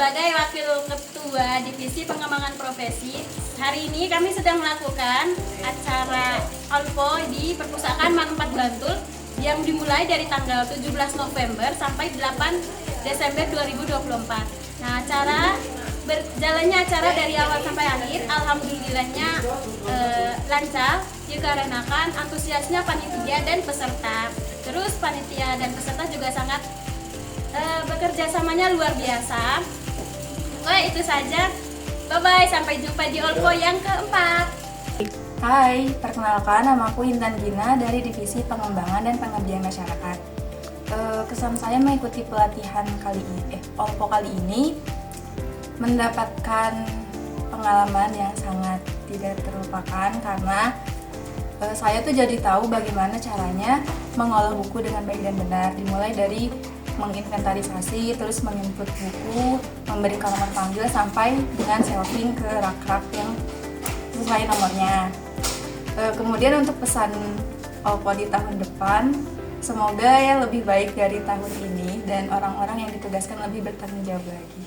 sebagai Wakil Ketua Divisi Pengembangan Profesi, hari ini kami sedang melakukan acara Olpo di Perpustakaan Mang 4 Bantul yang dimulai dari tanggal 17 November sampai 8 Desember 2024. Nah, berjalannya acara dari awal sampai akhir, alhamdulillahnya lancar dikarenakan antusiasnya panitia dan peserta. Terus panitia dan peserta juga sangat bekerja samanya luar biasa. Oke, itu saja. Bye-bye, sampai jumpa di Olpo yang keempat. Hai, perkenalkan, namaku Intan Gina dari Divisi Pengembangan dan Pengabdian Masyarakat. Kesan saya mengikuti pelatihan Olpo kali ini mendapatkan pengalaman yang sangat tidak terlupakan karena saya tuh jadi tahu bagaimana caranya mengolah buku dengan baik dan benar, dimulai dari menginventarisasi, terus menginput buku, memberikan nomor panggil sampai dengan shelving ke rak-rak yang sesuai nomornya. Kemudian untuk pesan Olpo di tahun depan, semoga ya lebih baik dari tahun ini dan orang-orang yang ditugaskan lebih bertanggung jawab lagi.